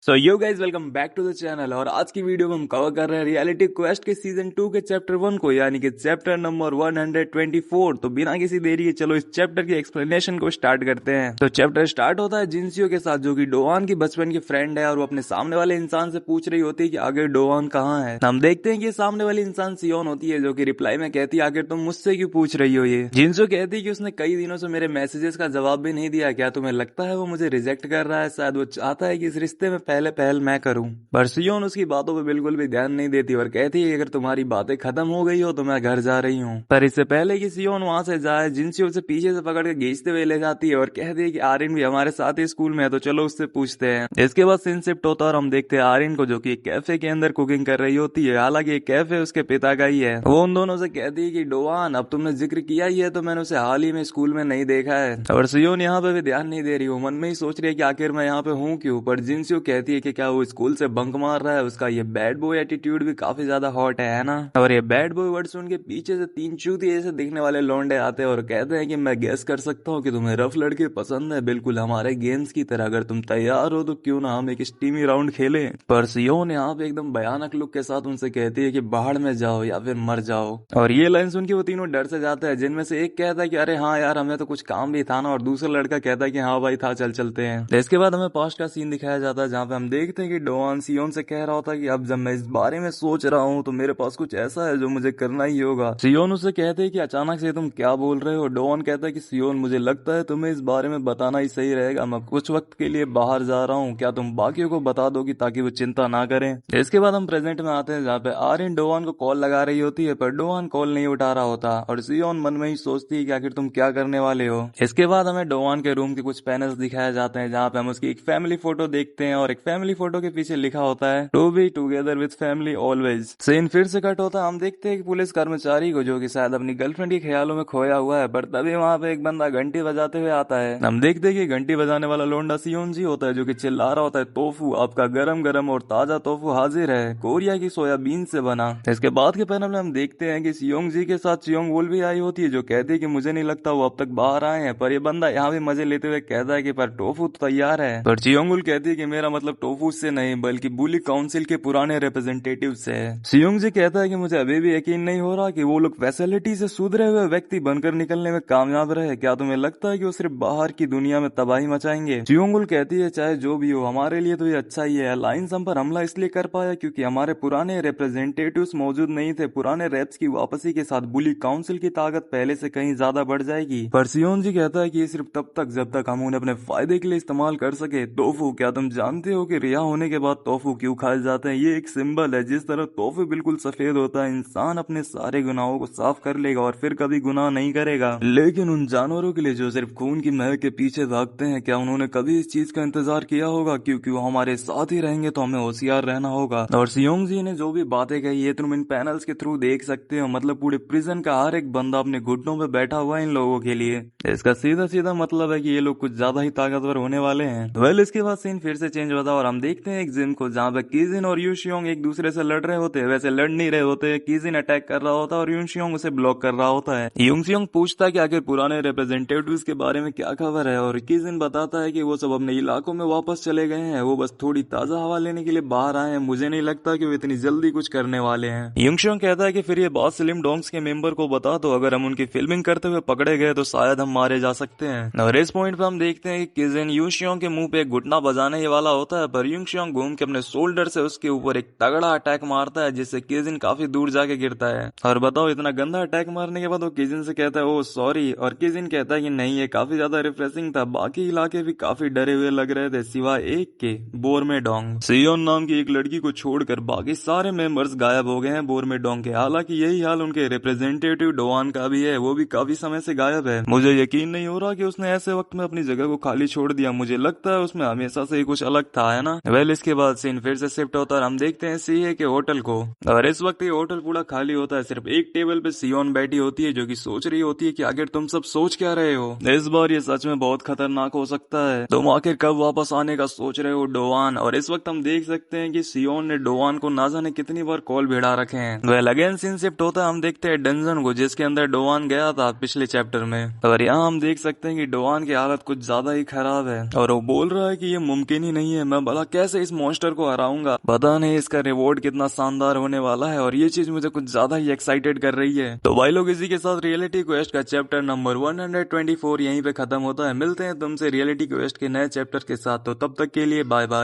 So yo guys welcome back to the channel. और आज की वीडियो में हम कवर कर रहे हैं रियलिटी क्वेस्ट के सीजन 2 के चैप्टर 1 को, यानी कि चैप्टर नंबर 124। तो बिना किसी देरी के चलो इस चैप्टर की एक्सप्लेनेशन को स्टार्ट करते हैं। तो चैप्टर स्टार्ट होता है जिनसियो के साथ, जो कि डोवान की बचपन की फ्रेंड है, और वो अपने सामने वाले इंसान से पूछ रही होती है कि आगे डोवान कहाँ है। हम देखते हैं कि सामने वाली इंसान सियोन होती है, जो कि रिप्लाई में कहती है आखिर तुम मुझसे क्यों पूछ रही हो ये। जिनसियो कहती है कि उसने कई दिनों से मेरे मैसेजेस का जवाब भी नहीं दिया, क्या तुम्हें लगता है वो मुझे रिजेक्ट कर रहा है? शायद वो चाहता है कि इस रिश्ते में पहले पहल मैं करूं। पर सियोन उसकी बातों पे बिल्कुल भी ध्यान नहीं देती और कहती है कि अगर तुम्हारी बातें खत्म हो गई हो तो मैं घर जा रही हूँ। पर इससे पहले कि सियोन वहां से जाए, जिनसियो उसे पीछे से पकड़ के खींचते हुए ले जाती है और कहती है कि आर्यन भी हमारे साथ ही स्कूल में है, तो चलो उससे पूछते हैं। इसके बाद सीन शिफ्ट होता है और हम देखते हैं आर्यन को, जो कि एक कैफे के अंदर कुकिंग कर रही होती है। हालांकि एक कैफे उसके पिता का ही है। वो उन दोनों से कहती है कि डोवान, अब तुमने जिक्र किया ही है तो मैंने उसे हाल ही में स्कूल में नहीं देखा है। और सियोन यहाँ पे भी ध्यान नहीं दे रही, वो मन में ही सोच रही है कि आखिर मैं यहाँ पे हूँ क्यों। पर जिनसियो कहती है कि क्या वो स्कूल से बंक मार रहा है, उसका ये बैड बॉय एटीट्यूड भी काफी ज्यादा हॉट है ना। और ये बैड बॉय वर्ड सुन के पीछे से तीन चूती ऐसे दिखने वाले लौंडे आते हैं और कहते हैं कि मैं गेस कर सकता हूँ कि तुम्हें रफ लड़के पसंद है, बिल्कुल हमारे गेम्स की तरह। अगर तुम तैयार हो तो क्यों ना हम एक स्टीमी राउंड खेलें। पर सियोन यहाँ पे एकदम भयानक लुक के साथ उनसे कहती है कि बाहर में जाओ या फिर मर जाओ। और ये लाइन सुन के वो तीनों डर से जाते हैं, जिनमें से एक कहता है कि अरे हाँ यार हमें तो कुछ काम भी था ना, और दूसरा लड़का कहता है कि हाँ भाई था, चल चलते हैं। तो इसके बाद हमें पास्ट का सीन दिखाया जाता है, जहाँ पे हम देखते हैं कि डोवान सियोन से कह रहा होता है कि अब जब मैं इस बारे में सोच रहा हूँ तो मेरे पास कुछ ऐसा है जो मुझे करना ही होगा। सियोन उससे कहते हैं कि अचानक से तुम क्या बोल रहे हो। डोवान कहता है कि सियोन, मुझे लगता है तुम्हें इस बारे में बताना ही सही रहेगा, मैं कुछ वक्त के लिए बाहर जा रहा हूँ, क्या तुम बाकियों को बता दोगी ताकि वो चिंता ना करें। इसके बाद हम प्रेजेंट में आते हैं, जहाँ पे आर्यन डोवान को कॉल लगा रही होती है, पर डोवान कॉल नहीं उठा रहा होता और सियोन मन में ही सोचती है कि आखिर तुम क्या करने वाले हो। इसके बाद हमें डोवान के रूम के कुछ पैनल्स दिखाए जाते हैं, जहाँ पे हम उसकी एक फैमिली फोटो देखते हैं और एक फैमिली फोटो के पीछे लिखा होता है to be together with family always. Scene फिर से कट होता है, हम देखते हैं कि पुलिस कर्मचारी को, जो कि शायद अपनी गर्लफ्रेंड के ख्यालों में खोया हुआ है, पर तभी वहां पे एक बंदा घंटी बजाते हुए आता है। हम देखते हैं कि घंटी बजाने वाला लोंडा सियोन जी होता है, जो कि चिल्ला रहा होता है टोफू, आपका गरम गरम और ताजा टोफू हाजिर है, कोरिया की सोयाबीन से बना। इसके बाद के पैनल में हम देखते हैं कि सियोंग जी के साथ सियोंग वुल भी आई होती है, जो कहती है कि मुझे नहीं लगता वो अब तक बाहर आए हैं। पर ये बंदा यहाँ भी मजे लेते हुए कहता है कि पर टोफू तो तैयार है। पर सियोंग वुल कहती है कि मेरा मतलब टोफू से नहीं बल्कि बुली काउंसिल के पुराने रिप्रेजेंटेटिव से है। सियोंग जी कहता है कि मुझे अभी भी यकीन नहीं हो रहा कि वो लोग फैसिलिटी से सुधरे हुए व्यक्ति बनकर निकलने में कामयाब रहे। क्या तुम्हें लगता है कि वो सिर्फ बाहर की दुनिया में तबाही मचाएंगे? सियोंग कहती है चाहे जो भी हो हमारे लिए तो ये अच्छा ही है। अलायंस हम पर हमला इसलिए कर पाया क्योंकि हमारे पुराने रिप्रेजेंटेटिव्स मौजूद नहीं थे। पुराने रेप्स की वापसी के साथ बुली काउंसिल की ताकत पहले से कहीं ज्यादा बढ़ जाएगी। पर सियोन जी कहता है कि ये सिर्फ तब तक जब तक हम उन्हें अपने फायदे के लिए इस्तेमाल कर सके। टोफू, क्या तुम जानते हो कि रिहा होने के बाद टोफू क्यों खाए जाते हैं? ये एक सिंबल है। जिस तरह टोफू बिल्कुल सफेद होता है, इंसान अपने सारे गुनाहों को साफ कर लेगा और फिर कभी गुनाह नहीं करेगा। लेकिन उन जानवरों के लिए जो सिर्फ खून की महक के पीछे भागते हैं, क्या उन्होंने कभी इस चीज का इंतजार किया होगा? क्योंकि वो हमारे साथ ही रहेंगे तो हमें होशियार रहना होगा। और सियोंग जी ने जो भी बातें कही है तुम इन पैनल्स के थ्रू देख सकते हो। मतलब पूरे प्रिजन का हर एक बंदा अपने घुटनों पे बैठा हुआ है इन लोगों के लिए। इसका सीधा सीधा मतलब है कि ये लोग कुछ ज्यादा ही ताकतवर होने वाले हैं। वेल इसके बाद सीन फिर से चेंज होता है और हम देखते हैं एक जिम को, जहाँ पे किजिन और यूशियोंग एक दूसरे से लड़ रहे होते हैं। वैसे लड़ नहीं रहे होते, किजिन अटैक कर रहा होता है और यूशियोंग उसे ब्लॉक कर रहा होता है। यूशियोंग पूछता है कि आखिर पुराने रिप्रेजेंटेटिव्स के बारे में क्या खबर है, और किजिन बताता है कि वो सब अपने इलाकों में वापस चले गए हैं, वो बस थोड़ी ताजा हवा लेने के लिए बाहर आए हैं। मुझे नहीं लगता कि वो इतनी जल्दी कुछ करने वाले हैं। यूशियोंग कहता है कि फिर ये बात स्लिम डोंग्स के मेंबर को बता दो, अगर हम उनकी फिल्मिंग करते हुए पकड़े गए तो शायद हम मारे जा सकते हैं। और इस पॉइंट पे हम देखते हैं कि किजिन यूशियोंग के मुंह पे एक घुटना बजाने ही वाला होता है, पर यूशियोंग घूम के अपने शोल्डर से उसके ऊपर एक तगड़ा अटैक मारता है, जिससे किजिन काफी दूर जाके गिरता है। और बताओ इतना गंदा अटैक मारने के बाद वो किजिन से कहता है ओ सॉरी, और किजिन कहता है कि नहीं ये काफी ज्यादा रिफ्रेशिंग था, बाकी इलाके भी काफी डरे हुए लग रहे थे सिवाय एक के, बोरमेडोंग। सियोन नाम की एक लड़की को छोड़कर बाकी सारे मेंबर्स गायब हो गए हैं बोरमेडोंग के। हालांकि यही हाल उनके रिप्रेजेंटेटिव डोवान का भी है, वो भी काफी समय से गायब है। मुझे यकीन नहीं हो रहा कि उसने ऐसे वक्त में अपनी जगह को खाली छोड़ दिया। मुझे लगता है उसमें हमेशा से ही कुछ अलग था, है ना। वेल इसके बाद सीन फिर से शिफ्ट होता है और हम देखते हैं सीए के होटल को, और इस वक्त ये होटल पूरा खाली होता है। सिर्फ एक टेबल पे सियोन बैठी होती है, जो कि सोच रही होती है कि आखिर तुम सब सोच क्या रहे हो। इस बार ये सच में बहुत खतरनाक हो सकता है। तुम आखिर कब वापस आने का सोच रहे हो डोवान? और इस वक्त हम देख सकते हैं कि सियोन ने डोवान को ना जाने कितनी बार कॉल भिड़ा रखे हैं। वेल अगेन सीन शिफ्ट होता है, हम देखते हैं डंजन को, जिसके अंदर डोवान गया था पिछले चैप्टर में। और यहाँ हम देख सकते हैं कि डोवान की हालत कुछ ज्यादा ही खराब है और वो बोल रहा है कि ये मुमकिन ही नहीं है, मैं भला कैसे इस मॉन्स्टर को हराऊंगा। पता नहीं इसका रिवॉर्ड कितना शानदार होने वाला है और ये चीज मुझे कुछ ज्यादा ही एक्साइटेड कर रही है। तो भाई लोग इसी के साथ रियलिटी क्वेस्ट का चैप्टर नंबर 124 यहीं पे खत्म होता है। मिलते हैं तुमसे रियलिटी क्वेस्ट के नए चैप्टर के साथ, तो तब तक के लिए बाय बाय।